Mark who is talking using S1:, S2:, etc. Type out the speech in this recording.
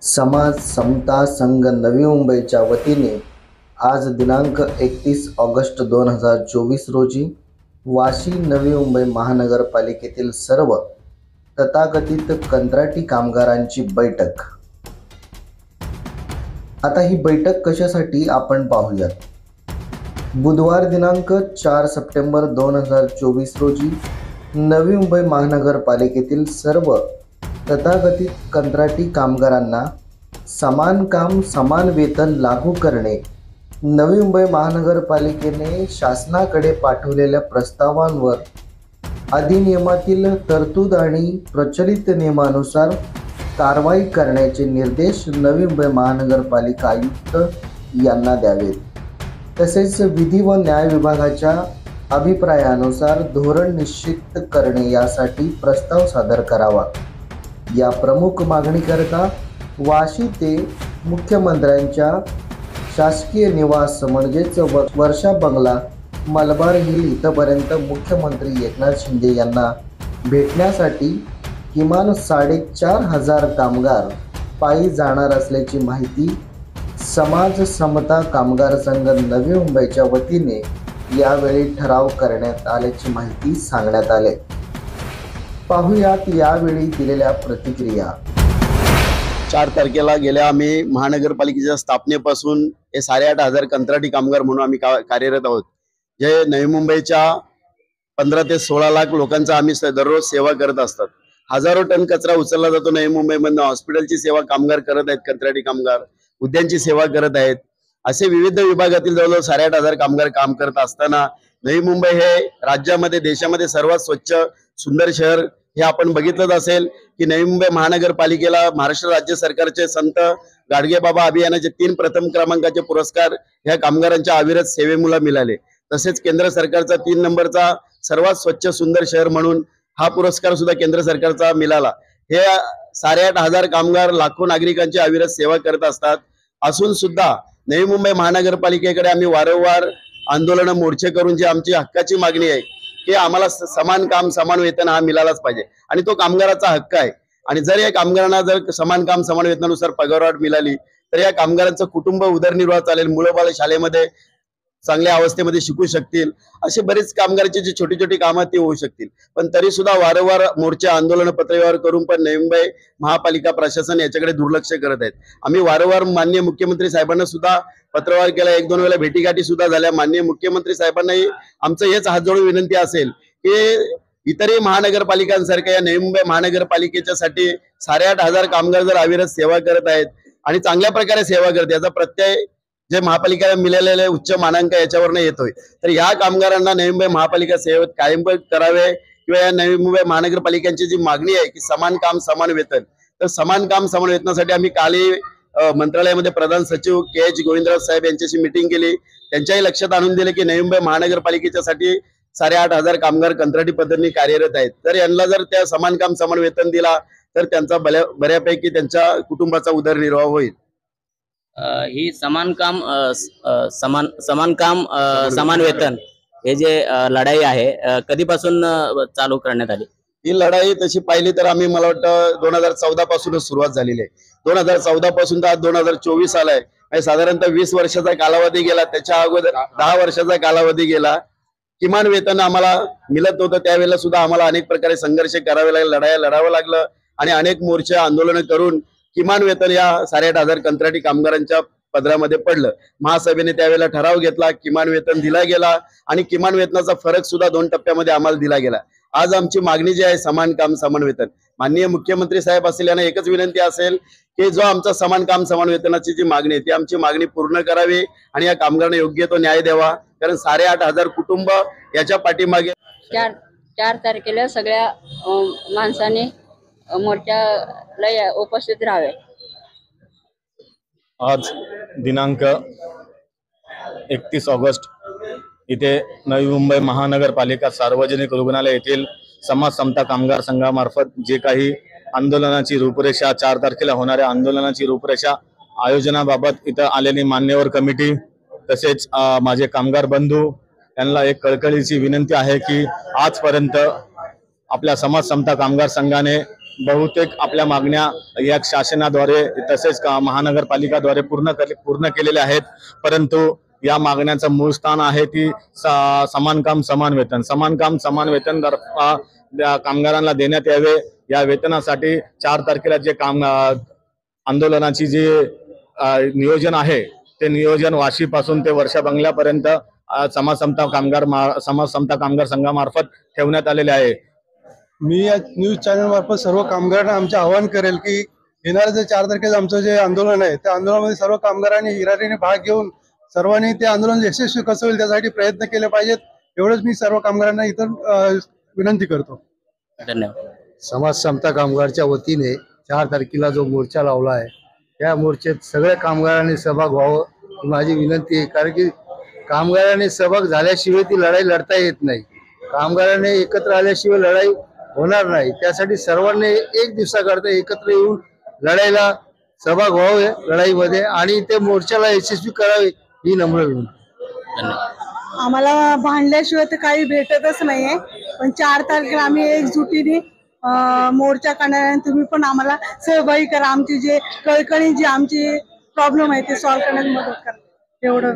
S1: समाज समता संघ नवी मुंबईच्या वतीने आज दिनांक 31 ऑगस्ट 2024 रोजी वाशी नवी मुंबई महानगरपालिकेतील सर्व तथाकथित कंत्राटी कामगारांची बैठक। आता ही बैठक कशासाठी आपण पाहूयात। बुधवार दिनांक 4 सप्टेंबर 2024 रोजी नवी मुंबई महानगरपालिकेतील सर्व तथाकथित कंत्राटी कामगारांना समान काम समान वेतन लागू करणे नवी मुंबई महानगरपालिकेने शासनाकडे पाठवलेल्या प्रस्तावांवर अधिनियमातील तरतूद आणि प्रचलित नियमानुसार कारवाई करण्याचे निर्देश नवी मुंबई महानगरपालिका आयुक्त यांना द्यावेत। तसेच विधी व न्याय विभागाच्या अभिप्रायानुसार धोरण निश्चित करणे यासाठी प्रस्ताव सादर करावा। या प्रमुख मागणीकरता वाशी ते मुख्यमंत्र्यांच्या शासकीय निवास म्हणजेच वर्षा बंगला मलबार हिल इथपर्यंत मुख्यमंत्री एकनाथ शिंदे यांना भेटण्यासाठी किमान 4,500 कामगार पायी जाणार असल्याची माहिती समाज समता कामगार संघ नवी मुंबईच्या वतीने यावेळी ठराव करण्यात आल्याची माहिती सांगण्यात आली। पाहुयात यावेळी दिलेल्या प्रतिक्रिया।
S2: 4 तारखेला गेल्या आम्ही महानगरपालिकेच्या स्थापनेपासून हे 8,500 कंत्राटी कामगार म्हणून आम्ही कार्यरत आहोत। जे नवी मुंबईच्या 15 ते 16 लाख लोकांचा आम्ही दररोज सेवा करत असतात। हजारो टन कचरा उचलला जातो नवी मुंबईमधून। हॉस्पिटलची सेवा कामगार करत आहेत, कंत्राटी कामगार उद्यानची सेवा करत आहेत। असे विविध विभागातील जवळजवळ 8,500 कामगार काम करत असताना नवी मुंबई हे राज्यामध्ये देशामध्ये सर्वात स्वच्छ सुंदर शहर हे आपण बघितलंच असेल की नवी मुंबई महानगरपालिकेला महाराष्ट्र राज्य सरकारचे संत गाडगेबाबा अभियानाचे 3 प्रथम क्रमांकाचे पुरस्कार ह्या कामगारांच्या अविरत सेवेमुळे मिळाले। तसेच केंद्र सरकारचा 3 नंबरचा सर्वात स्वच्छ सुंदर शहर म्हणून हा पुरस्कार सुद्धा केंद्र सरकारचा मिळाला। हे 8,500 कामगार लाखो नागरिकांची अविरत सेवा करत असतात। असून सुद्धा नवी मुंबई महानगरपालिकेकडे आम्ही वारंवार आंदोलन मोर्चे करून जी आमची हक्काची मागणी आहे की आम्हाला समान काम समान वेतन हा मिळालाच पाहिजे आणि तो कामगाराचा हक्क आहे। आणि जर या कामगारांना जर समान काम समान वेतनानुसार पगारवाढ मिळाली तर या कामगारांचं कुटुंब उदरनिर्वाह चालेल, मुलं बाळ शाळेमध्ये चांगल्या अवस्थेमध्ये शिकू शकतील। असे बरेच कामगारांची जी छोटी छोटी कामं ती होऊ शकतील। पण तरी सुद्धा वारंवार मोर्चे आंदोलन पत्रव्यवहार करून पण नवी मुंबई महापालिका प्रशासन याच्याकडे दुर्लक्ष करत आहेत। आम्ही वारंवार माननीय मुख्यमंत्री साहेबांना सुद्धा पत्रव्यवहार केला, 1-2 वेळा भेटीगाठी सुद्धा झाल्या। माननीय मुख्यमंत्री साहेबांनाही आमचं हेच हात जोडून विनंती असेल की इतरही महानगरपालिकांसारख्या या नवी मुंबई महानगरपालिकेच्या साठी 8,500 कामगार जर अविरत सेवा करत आहेत आणि चांगल्या प्रकारे सेवा करत याचा प्रत्यय जे महापालिकेला मिळालेले उच्च मानांक याच्यावरनं येतोय, तर या कामगारांना नवी मुंबई महापालिका सेवेत कायम करावे किंवा या नवी मुंबई महानगरपालिकांची जी मागणी आहे की समान काम समान वेतन, तर समान काम समान वेतनासाठी आम्ही कालही मंत्रालयामध्ये प्रधान सचिव KH गोविंदराव साहेब यांच्याशी मीटिंग केली। त्यांच्याही लक्षात आणून दिले की नवी मुंबई महानगरपालिकेच्या साठी 8,500 कामगार कंत्राटी पद्धतीने कार्यरत आहेत। तर यांना जर त्या समान काम समान वेतन दिला तर त्यांचा बऱ्यापैकी त्यांच्या कुटुंबाचा उदरनिर्वाह होईल।
S3: ही समान काम समान वेतन हे जे लढाई आहे कधीपासून चालू करण्यात आली?
S2: ही लढाई तशी पाहिली तर आम्ही मला वाटतं 2014 पासूनच सुरुवात झालेली आहे। 2014 पासून तर आज 2024 आलाय, म्हणजे साधारणतः 20 वर्षाचा कालावधी गेला। त्याच्या अगोदर 10 वर्षाचा कालावधी गेला। किमान वेतन आम्हाला मिळत नव्हतं, त्यावेळेला सुद्धा आम्हाला अनेक प्रकारे संघर्ष करावे लागले, लढावं लागलं आणि अनेक मोर्चे आंदोलन करून किमान वेतन या 8,500 कंत्राटी कामगारांच्या पदरामध्ये पडलं। महासभेने त्यावेळेला ठराव घेतला, किमान वेतन दिला गेला आणि किमान वेतनाचा फरक सुद्धा 2 टप्प्यामध्ये आम्हाला दिला गेला। आज आमची मागणी जी आहे समान काम समान वेतन, माननीय मुख्यमंत्री साहेब असतील यांना एकच विनंती असेल की जो आमचा समान काम समान वेतनाची जी मागणी आहे ती आमची मागणी पूर्ण करावी आणि या कामगारांना योग्य तो न्याय द्यावा। कारण 8,500 कुटुंब याच्या पाठीमागे
S4: 4 तारखेला सगळ्या माणसांनी मोर्चाला उपस्थित राहावे।
S5: आज दिनांक 31 ऑगस्ट इथे नवी मुंबई महानगरपालिका सार्वजनिक रुग्णालय येथील समाज समता कामगार संघामार्फत जे काही आंदोलनाची रूपरेषा 4 तारखेला होणाऱ्या आंदोलनाची रूपरेषा आयोजनाबाबत इथं आलेली मान्यवर कमिटी तसेच माझे कामगार बंधू यांना एक कळकळीची विनंती आहे की आजपर्यंत आपल्या समाज समता कामगार संघाने बहुतेक आपल्या मागण्या या शासनाद्वारे तसेच महानगरपालिकाद्वारे पूर्ण केलेल्या आहेत, परंतु या मागण्याचं मूळ स्थान आहे ती समान काम समान वेतन. समान काम समान वेतन कामगारांना देण्यात यावे. या वेतनासाठी 4 तारखेला जे आंदोलनाची जे नियोजन आहे ते नियोजन वाशीपासून ते वर्षा बंगल्यापर्यंत समाज समता कामगार संघामार्फत ठेवण्यात आलेले आहे.
S6: मी या न्यूज चॅनल मार्फत सर्व कामगारांना आमचे आवाहन करेल की येणाऱ्या जे 4 तारखेला आमचं जे आंदोलन आहे त्या आंदोलनामध्ये सर्व कामगारांनी हिरारीने भाग घेऊन सर्वांनी ते आंदोलन यशस्वी कसं होईल त्यासाठी प्रयत्न केले पाहिजेत. एवढंच मी सर्व कामगारांना इतर विनंती करतो.
S3: धन्यवाद.
S7: समाज समता कामगारच्या वतीने 4 तारखेला जो मोर्चा लावला आहे त्या मोर्चात सगळ्या कामगारांनी सहभाग व्हावं ही माझी विनंती आहे. कारण की कामगारांनी सहभाग झाल्याशिवाय ती लढाई लढता येत नाही. कामगारांनी एकत्र आल्याशिवाय लढाई होणार नाही. त्यासाठी सर्वांनी एक दिवसाकरता एकत्र येऊन लढाईला सहभाग व्हावे लढाईमध्ये आणि ते मोर्चाला यशस्वी करावे ही नम्र विनंती.
S8: आम्हाला भांडल्याशिवाय तर काही भेटतच नाहीये, पण 4 तारखेला आम्ही एकजुटीने मोर्चा करणार आहे. तुम्ही पण आम्हाला सहभागी करा. आमची जे कळकळी जी आमची प्रॉब्लेम आहे ते सॉल्व्ह करण्यात मदत करा. एवढं